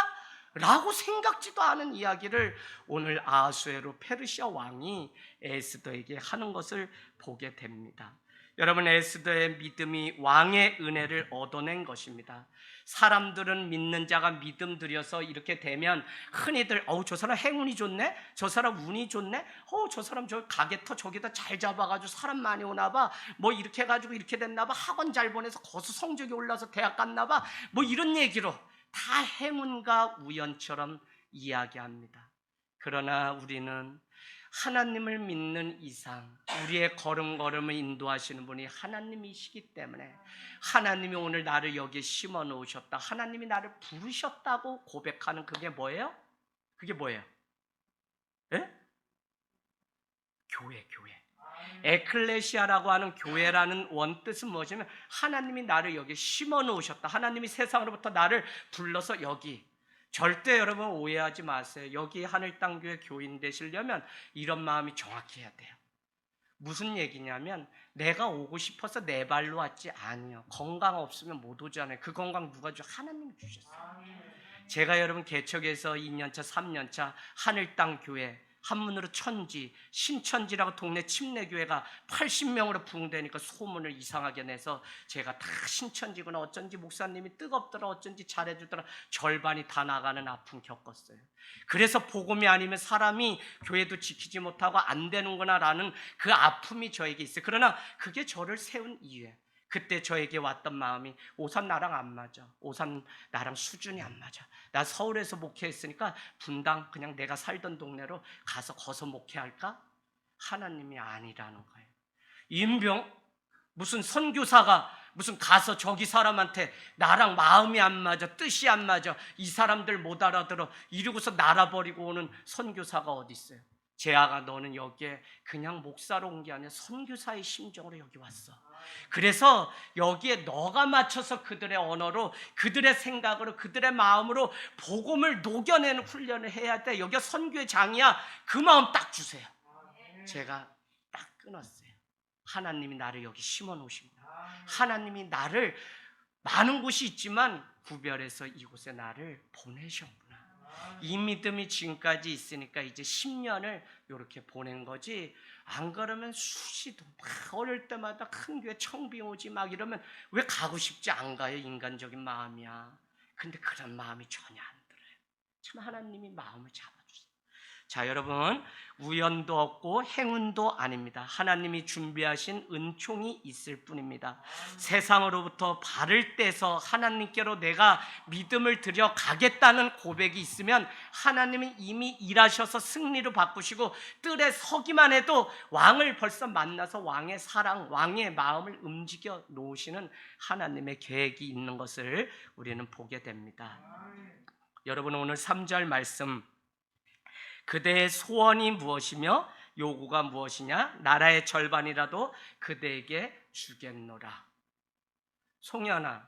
라고 생각지도 않은 이야기를 오늘 아하수에로 페르시아 왕이 에스더에게 하는 것을 보게 됩니다. 여러분, 에스더의 믿음이 왕의 은혜를 얻어낸 것입니다. 사람들은 믿는 자가 믿음 들여서 이렇게 되면 흔히들 저 사람 행운이 좋네, 저 사람 운이 좋네, 저 사람 저 가게터 저기다 잘 잡아가지고 사람 많이 오나봐, 뭐 이렇게 해가지고 이렇게 됐나봐, 학원 잘 보내서 거기서 성적이 올라서 대학 갔나봐, 뭐 이런 얘기로 다 행운과 우연처럼 이야기합니다. 그러나 우리는 하나님을 믿는 이상 우리의 걸음걸음을 인도하시는 분이 하나님이시기 때문에 하나님이 오늘 나를 여기에 심어 놓으셨다, 하나님이 나를 부르셨다고 고백하는 그게 뭐예요? 그게 뭐예요? 예? 교회. 에클레시아라고 하는 교회라는 원뜻은 무엇이냐면 하나님이 나를 여기 심어 놓으셨다. 하나님이 세상으로부터 나를 불러서 여기. 절대 여러분 오해하지 마세요. 여기 하늘땅교회 교인 되시려면 이런 마음이 정확히 해야 돼요. 무슨 얘기냐면 내가 오고 싶어서 내 발로 왔지 아니요. 건강 없으면 못 오잖아요. 그 건강 누가 줘? 하나님이 주셨어요. 제가 여러분 개척에서 2년차 3년차 하늘땅교회 한문으로 천지, 신천지라고 동네 침례교회가 80명으로 부흥되니까 소문을 이상하게 내서 제가 다 신천지구나, 어쩐지 목사님이 뜨겁더라, 어쩐지 잘해주더라, 절반이 다 나가는 아픔 겪었어요. 그래서 복음이 아니면 사람이 교회도 지키지 못하고 안 되는구나 라는 그 아픔이 저에게 있어요. 그러나 그게 저를 세운 이유예요. 그때 저에게 왔던 마음이 오산 나랑 안 맞아. 오산 나랑 수준이 안 맞아. 나 서울에서 목회했으니까 분당 그냥 내가 살던 동네로 가서 거서 목회할까? 하나님이 아니라는 거예요. 임병 무슨 선교사가 무슨 가서 저기 사람한테 나랑 마음이 안 맞아, 뜻이 안 맞아, 이 사람들 못 알아들어 이러고서 날아버리고 오는 선교사가 어디 있어요? 재아가 너는 여기에 그냥 목사로 온 게 아니라 선교사의 심정으로 여기 왔어. 그래서 여기에 너가 맞춰서 그들의 언어로, 그들의 생각으로, 그들의 마음으로 복음을 녹여내는 훈련을 해야 돼. 여기가 선교의 장이야. 그 마음 딱 주세요. 제가 딱 끊었어요. 하나님이 나를 여기 심어 놓으십니다. 하나님이 나를 많은 곳이 있지만 구별해서 이곳에 나를 보내셨구나. 이 믿음이 지금까지 있으니까 이제 10년을 이렇게 보낸 거지. 안 그러면 수시도 막 어릴 때마다 큰 교회 청비 오지 막 이러면 왜 가고 싶지 안 가요? 인간적인 마음이야. 근데 그런 마음이 전혀 안 들어요. 참 하나님이 마음을 잡아주세요. 자, 여러분, 우연도 없고 행운도 아닙니다. 하나님이 준비하신 은총이 있을 뿐입니다. 세상으로부터 발을 떼서 하나님께로 내가 믿음을 들여 가겠다는 고백이 있으면 하나님이 이미 일하셔서 승리로 바꾸시고 뜰에 서기만 해도 왕을 벌써 만나서 왕의 사랑, 왕의 마음을 움직여 놓으시는 하나님의 계획이 있는 것을 우리는 보게 됩니다. 여러분, 오늘 3절 말씀, 그대의 소원이 무엇이며 요구가 무엇이냐? 나라의 절반이라도 그대에게 주겠노라. 송현아,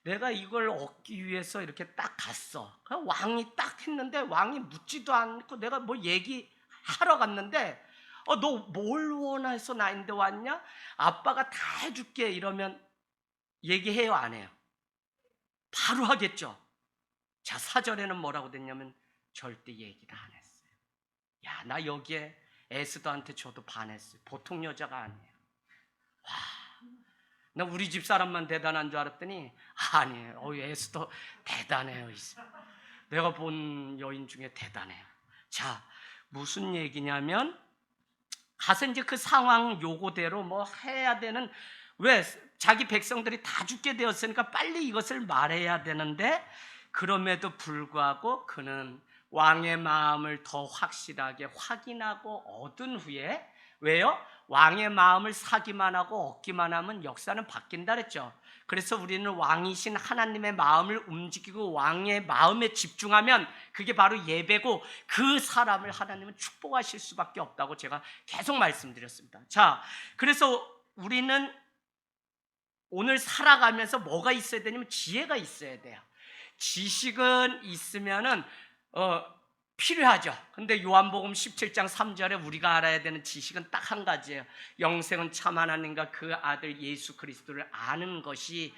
내가 이걸 얻기 위해서 이렇게 딱 갔어. 왕이 딱 했는데 왕이 묻지도 않고 내가 뭐 얘기하러 갔는데 너 뭘 원해서 나인데 왔냐? 아빠가 다 해줄게 이러면 얘기해요, 안 해요? 바로 하겠죠. 자, 4절에는 뭐라고 됐냐면 절대 얘기를 안 했어요. 야, 나 여기에 에스더한테 줘도 반했어요. 보통 여자가 아니에요. 와, 나 우리 집 사람만 대단한 줄 알았더니 아니에요. 에스더 대단해요. 내가 본 여인 중에 대단해요. 자, 무슨 얘기냐면 가서 이제 그 상황 요구대로 뭐 해야 되는, 왜 자기 백성들이 다 죽게 되었으니까 빨리 이것을 말해야 되는데 그럼에도 불구하고 그는 왕의 마음을 더 확실하게 확인하고 얻은 후에, 왜요? 왕의 마음을 사기만 하고 얻기만 하면 역사는 바뀐다 그랬죠. 그래서 우리는 왕이신 하나님의 마음을 움직이고 왕의 마음에 집중하면 그게 바로 예배고 그 사람을 하나님은 축복하실 수밖에 없다고 제가 계속 말씀드렸습니다. 자, 그래서 우리는 오늘 살아가면서 뭐가 있어야 되냐면 지혜가 있어야 돼요. 지식은 있으면은 필요하죠. 근데 요한복음 17장 3절에 우리가 알아야 되는 지식은 딱 한 가지예요. 영생은 참 하나님과 그 아들 예수 그리스도를 아는 것이,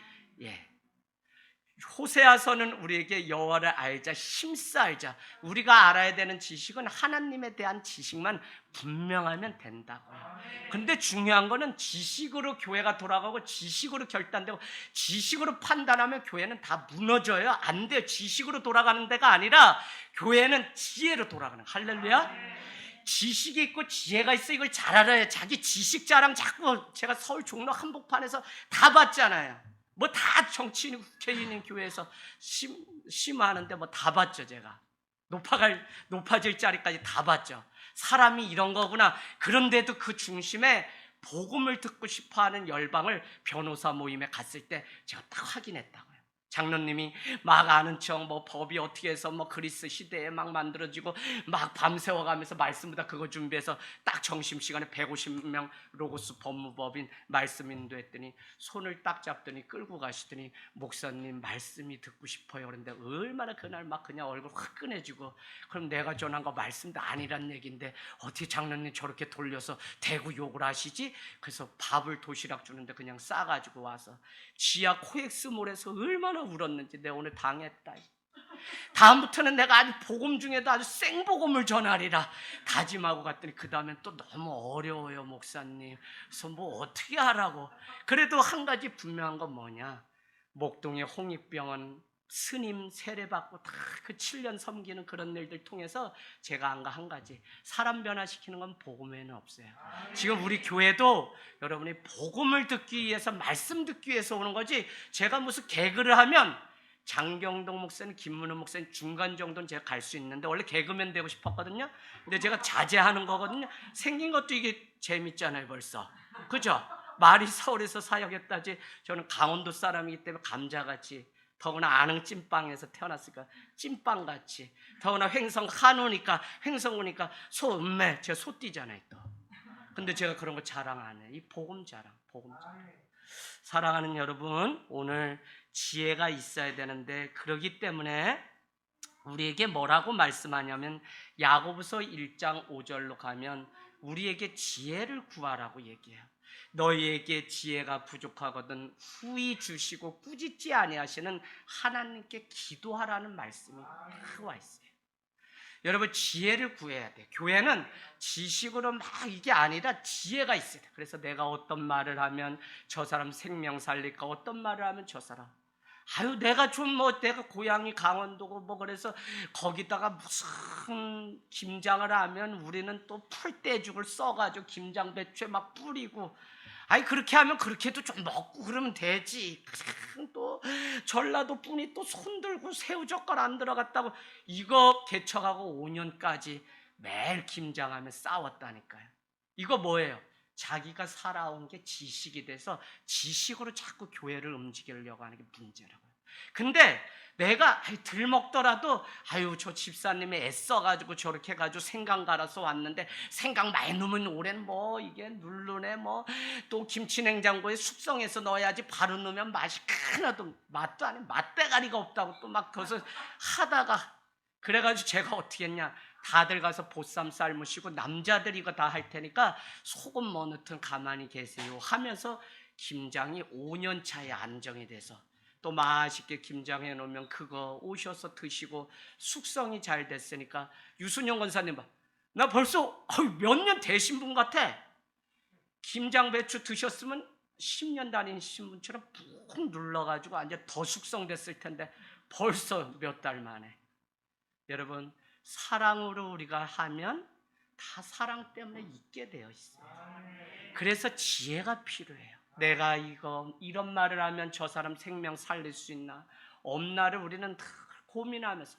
호세아서는 우리에게 여호와를 알자, 힘써 알자. 우리가 알아야 되는 지식은 하나님에 대한 지식만 분명하면 된다고요. 근데 중요한 거는 지식으로 교회가 돌아가고 지식으로 결단되고 지식으로 판단하면 교회는 다 무너져요. 안 돼요. 지식으로 돌아가는 데가 아니라 교회는 지혜로 돌아가는, 할렐루야. 지식이 있고 지혜가 있어. 이걸 잘 알아야. 자기 지식 자랑 자꾸, 제가 서울 종로 한복판에서 다 봤잖아요. 뭐 다 정치인, 국회의원 교회에서 심하는데 뭐 다 봤죠. 제가 높아질 자리까지 다 봤죠. 사람이 이런 거구나. 그런데도 그 중심에 복음을 듣고 싶어하는 열방을 변호사 모임에 갔을 때 제가 딱 확인했다고요. 장로님이 막 아는 척 뭐 법이 어떻게 해서 뭐 그리스 시대에 막 만들어지고 막 밤새워가면서 말씀보다 그거 준비해서 딱 점심시간에 150명 로고스 법무법인 말씀 인도했더니 손을 딱 잡더니 끌고 가시더니 목사님 말씀이 듣고 싶어요. 그런데 얼마나 그날 막 그냥 얼굴 화끈해지고 그럼 내가 전한 거 말씀도 아니란 얘기인데 어떻게 장로님 저렇게 돌려서 대구 욕을 하시지? 그래서 밥을 도시락 주는데 그냥 싸가지고 와서 지하 코엑스몰에서 얼마나 울었는지 내가 오늘 당했다. 다음부터는 내가 아주 복음 중에도 아주 생복음을 전하리라 다짐하고 갔더니 그 다음엔 또 너무 어려워요 목사님. 그래서 뭐 어떻게 하라고. 그래도 한 가지 분명한 건 뭐냐, 목동의 홍익병원 스님 세례받고 다 그 7년 섬기는 그런 일들 통해서 제가 한 거 한 가지, 사람 변화시키는 건 복음에는 없어요. 지금 우리 교회도 여러분이 복음을 듣기 위해서 말씀 듣기 위해서 오는 거지, 제가 무슨 개그를 하면 장경동 목사님, 김문호 목사님 중간 정도는 제가 갈 수 있는데 원래 개그맨 되고 싶었거든요. 근데 제가 자제하는 거거든요. 생긴 것도 이게 재밌잖아요 벌써, 그죠? 말이 서울에서 사역했다지 저는 강원도 사람이기 때문에 감자같이, 더구나 안흥 찐빵에서 태어났으니까 찐빵같이, 더구나 횡성 한우니까 횡성구니까 소음매, 제가 소띠잖아요 또. 근데 제가 그런 거 자랑 안 해요. 이 복음 자랑, 복음 자랑. 사랑하는 여러분, 오늘 지혜가 있어야 되는데 그러기 때문에 우리에게 뭐라고 말씀하냐면 야고보서 1장 5절로 가면 우리에게 지혜를 구하라고 얘기해요. 너희에게 지혜가 부족하거든 후히 주시고 꾸짖지 아니하시는 하나님께 기도하라는 말씀이 나와 있어요. 여러분 지혜를 구해야 돼. 교회는 지식으로 막 이게 아니라 지혜가 있어야 돼. 그래서 내가 어떤 말을 하면 저 사람 생명 살릴까, 어떤 말을 하면 저 사람, 아유 내가 좀 뭐 내가 고향이 강원도고 뭐 그래서 거기다가 무슨 김장을 하면 우리는 또 풀떼죽을 써가지고 김장 배추에 막 뿌리고, 아니 그렇게 하면 그렇게도 좀 먹고 그러면 되지. 또 전라도 분이 또 손들고 새우젓갈 안 들어갔다고 이거 개척하고 5년까지 매일 김장하며 싸웠다니까요. 이거 뭐예요? 자기가 살아온 게 지식이 돼서 지식으로 자꾸 교회를 움직이려고 하는 게 문제라고요. 근데 내가 들먹더라도 아유 저 집사님이 애써가지고 저렇게 해가지고 생강 갈아서 왔는데 생강 많이 넣으면 올해는 뭐 이게 누르네, 뭐 또 김치냉장고에 숙성해서 넣어야지 바로 넣으면 맛이 하나도 맛도 아닌 맛대가리가 없다고 또 막 거기서 하다가, 그래가지고 제가 어떻게 했냐, 다들 가서 보쌈 삶으시고 남자들이 이거 다 할 테니까 소금 뭐 넣든 가만히 계세요 하면서 김장이 5년 차에 안정이 돼서 또 맛있게 김장해 놓으면 그거 오셔서 드시고 숙성이 잘 됐으니까 유순영 권사님 봐, 나 벌써 몇 년 되신 분 같아. 김장 배추 드셨으면 10년 다니신 분처럼 푹 눌러가지고 이제 더 숙성됐을 텐데 벌써 몇 달 만에. 여러분 사랑으로 우리가 하면 다 사랑 때문에 있게 되어 있어요. 그래서 지혜가 필요해요. 내가 이런 말을 하면 저 사람 생명 살릴 수 있나, 없나를 우리는 다 고민하면서,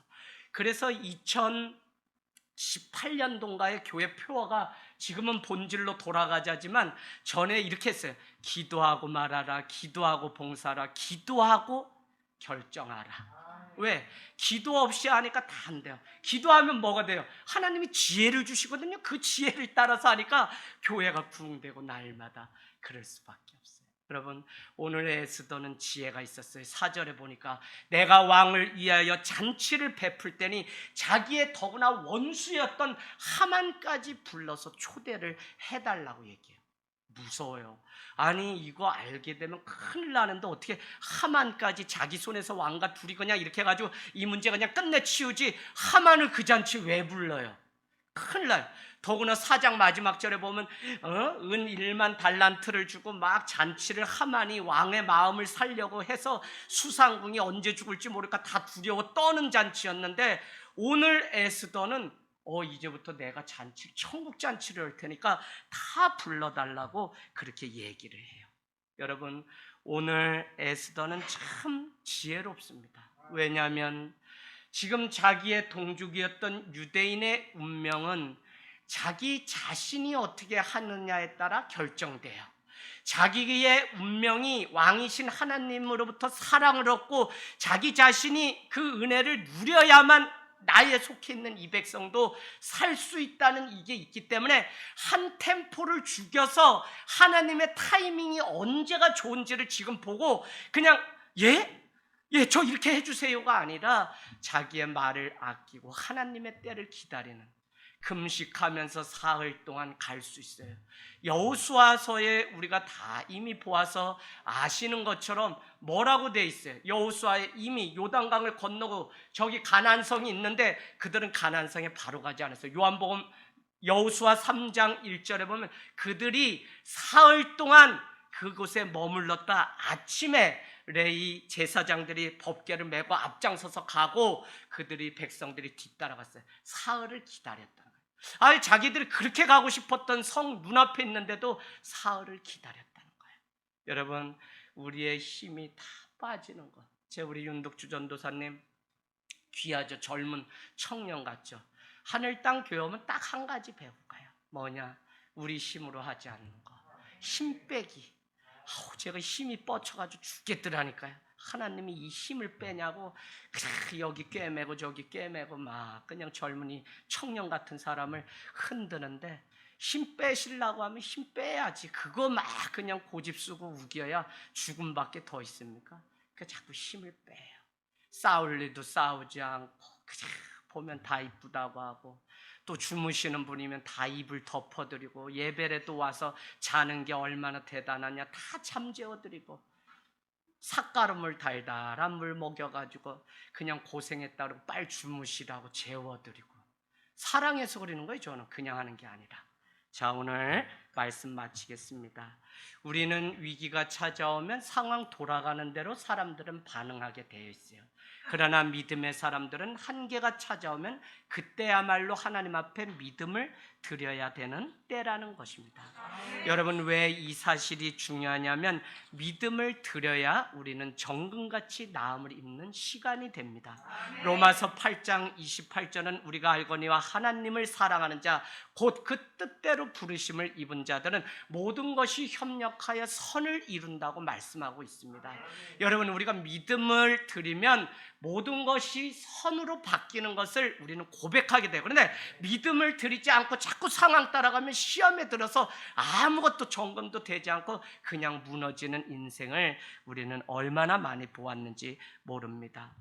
그래서 2018년도인가에 교회 표어가 지금은 본질로 돌아가자지만 전에 이렇게 했어요. 기도하고 말하라, 기도하고 봉사하라, 기도하고 결정하라. 왜? 기도 없이 하니까 다 안 돼요. 기도하면 뭐가 돼요? 하나님이 지혜를 주시거든요. 그 지혜를 따라서 하니까 교회가 부흥되고 날마다 그럴 수밖에 없어요. 여러분 오늘 에스더는 지혜가 있었어요. 4절에 보니까 내가 왕을 위하여 잔치를 베풀 때니 자기의 더구나 원수였던 하만까지 불러서 초대를 해달라고 얘기해요. 무서워요. 아니 이거 알게 되면 큰일 나는데 어떻게 하만까지 자기 손에서 왕과 둘이 그냥 이렇게 해가지고 이 문제 그냥 끝내치우지 하만을 그 잔치 왜 불러요? 큰일 나요. 더구나 4장 마지막 절에 보면 은 1만 달란트를 주고 막 잔치를, 하만이 왕의 마음을 살려고 해서 수상궁이 언제 죽을지 모르니까 다 두려워 떠는 잔치였는데 오늘 에스더는 이제부터 내가 잔치, 천국 잔치를 할 테니까 다 불러달라고 그렇게 얘기를 해요. 여러분 오늘 에스더는 참 지혜롭습니다. 왜냐하면 지금 자기의 동족이었던 유대인의 운명은 자기 자신이 어떻게 하느냐에 따라 결정돼요. 자기의 운명이 왕이신 하나님으로부터 사랑을 얻고 자기 자신이 그 은혜를 누려야만 나에 속해 있는 이 백성도 살 수 있다는 이게 있기 때문에 한 템포를 죽여서 하나님의 타이밍이 언제가 좋은지를 지금 보고 그냥 저 이렇게 해주세요가 아니라 자기의 말을 아끼고 하나님의 때를 기다리는, 금식하면서 사흘 동안 갈 수 있어요. 여호수아서에 우리가 다 이미 보아서 아시는 것처럼 뭐라고 돼 있어요? 여호수아에 이미 요단강을 건너고 저기 가나안성이 있는데 그들은 가나안성에 바로 가지 않았어요. 요한복음 여호수아 3장 1절에 보면 그들이 사흘 동안 그곳에 머물렀다. 아침에 레위 제사장들이 법궤를 메고 앞장서서 가고 그들이 백성들이 뒤따라갔어요. 사흘을 기다렸다는 거예요. 자기들이 그렇게 가고 싶었던 성 눈앞에 있는데도 사흘을 기다렸다는 거예요. 여러분, 우리의 힘이 다 빠지는 것. 우리 윤덕주 전도사님 귀하죠. 젊은 청년 같죠. 하늘 땅 교회 오면 딱 한 가지 배우고 가요. 뭐냐? 우리 힘으로 하지 않는 거. 힘 빼기. 제가 힘이 뻗쳐가지고 죽겠더라니까요. 하나님이 이 힘을 빼냐고 여기 꿰매고 저기 꿰매고 막 그냥 젊은이 청년 같은 사람을 흔드는데, 힘 빼시려고 하면 힘 빼야지. 그거 막 그냥 고집 쓰고 우겨야 죽음밖에 더 있습니까? 그러니까 자꾸 힘을 빼요. 싸울 일도 싸우지 않고 그냥 보면 다 이쁘다고 하고, 또 주무시는 분이면 다 이불 덮어드리고, 예배에 또 와서 자는 게 얼마나 대단하냐 다 잠재워드리고, 삭가름을 달달한 물 먹여가지고 그냥 고생했다고 빨리 주무시라고 재워드리고, 사랑해서 그러는 거예요. 저는 그냥 하는 게 아니라. 자, 오늘 말씀 마치겠습니다. 우리는 위기가 찾아오면 상황 돌아가는 대로 사람들은 반응하게 되어 있어요. 그러나 믿음의 사람들은 한계가 찾아오면 그때야말로 하나님 앞에 믿음을 드려야 되는 때라는 것입니다. 여러분, 왜 이 사실이 중요하냐면 믿음을 드려야 우리는 정금같이 나음을 입는 시간이 됩니다. 로마서 8장 28절은 우리가 알거니와 하나님을 사랑하는 자 곧 그 뜻대로 부르심을 입은 자들은 모든 것이 협력하여 선을 이룬다고 말씀하고 있습니다. 여러분, 우리가 믿음을 드리면 모든 것이 선으로 바뀌는 것을 우리는 고백하게 돼요. 그런데 믿음을 드리지 않고 자꾸 상황 따라가면 시험에 들어서 아무것도 점검도 되지 않고 그냥 무너지는 인생을 우리는 얼마나 많이 보았는지 모릅니다.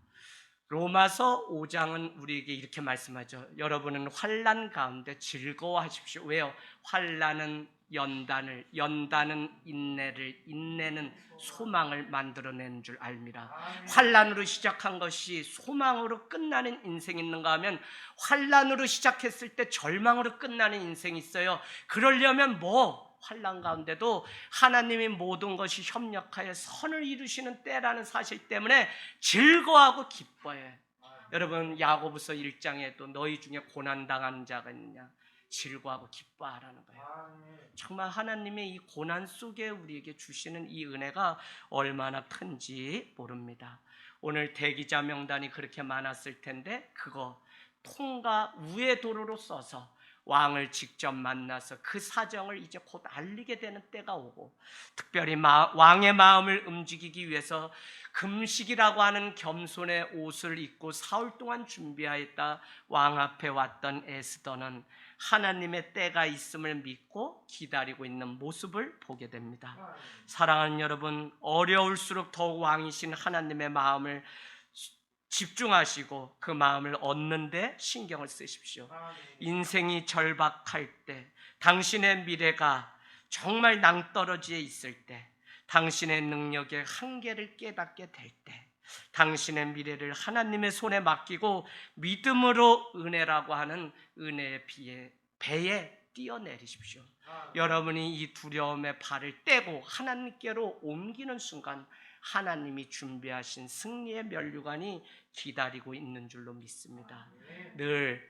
로마서 5장은 우리에게 이렇게 말씀하죠. 여러분은 환난 가운데 즐거워하십시오. 왜요? 환난은 연단을, 연단은 인내를, 인내는 소망을 만들어내는 줄 알미라. 환난으로 시작한 것이 소망으로 끝나는 인생이 있는가 하면, 환난으로 시작했을 때 절망으로 끝나는 인생이 있어요. 그러려면 환난 가운데도 하나님이 모든 것이 협력하여 선을 이루시는 때라는 사실 때문에 즐거워하고 기뻐해. 여러분, 야고보서 1장에도 너희 중에 고난당하는 자가 있느냐, 즐거워하고 기뻐하라는 거예요. 정말 하나님의 이 고난 속에 우리에게 주시는 이 은혜가 얼마나 큰지 모릅니다. 오늘 대기자 명단이 그렇게 많았을 텐데 그거 통과 우회 도로로 써서 왕을 직접 만나서 그 사정을 이제 곧 알리게 되는 때가 오고, 특별히 왕의 마음을 움직이기 위해서 금식이라고 하는 겸손의 옷을 입고 사흘 동안 준비하였다 왕 앞에 왔던 에스더는 하나님의 때가 있음을 믿고 기다리고 있는 모습을 보게 됩니다. 사랑하는 여러분, 어려울수록 더욱 왕이신 하나님의 마음을 집중하시고 그 마음을 얻는 데 신경을 쓰십시오. 인생이 절박할 때, 당신의 미래가 정말 낭떠러지에 있을 때, 당신의 능력의 한계를 깨닫게 될 때, 당신의 미래를 하나님의 손에 맡기고 믿음으로 은혜라고 하는 은혜의 배에 뛰어내리십시오. 여러분이 이 두려움의 발을 떼고 하나님께로 옮기는 순간 하나님이 준비하신 승리의 면류관이 기다리고 있는 줄로 믿습니다. 늘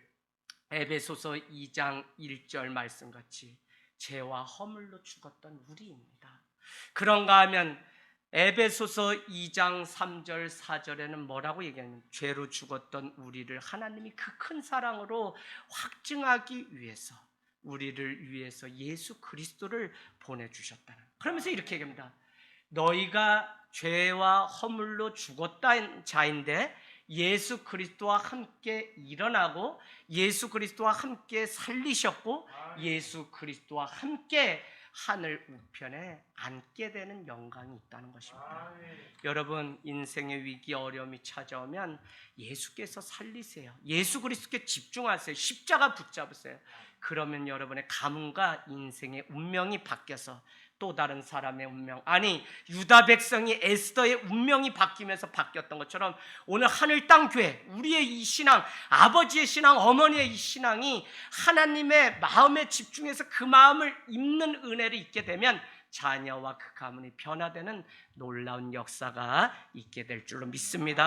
에베소서 2장 1절 말씀같이 죄와 허물로 죽었던 우리입니다. 그런가 하면 에베소서 2장 3절 4절에는 뭐라고 얘기하냐면, 죄로 죽었던 우리를 하나님이 그 큰 사랑으로 확증하기 위해서 우리를 위해서 예수 그리스도를 보내주셨다는 거예요. 그러면서 이렇게 얘기합니다. 너희가 죄와 허물로 죽었다는 자인데 예수 그리스도와 함께 일어나고 예수 그리스도와 함께 살리셨고 예수 그리스도와 함께 하늘 우편에 앉게 되는 영광이 있다는 것입니다. 여러분, 인생의 위기 어려움이 찾아오면 예수께서 살리세요. 예수 그리스도께 집중하세요. 십자가 붙잡으세요. 그러면 여러분의 가문과 인생의 운명이 바뀌어서 또 다른 사람의 운명, 아니 유다 백성이 에스더의 운명이 바뀌면서 바뀌었던 것처럼 오늘 하늘 땅 교회, 우리의 이 신앙, 아버지의 신앙, 어머니의 이 신앙이 하나님의 마음에 집중해서 그 마음을 입는 은혜를 있게 되면 자녀와 그 가문이 변화되는 놀라운 역사가 있게 될 줄로 믿습니다.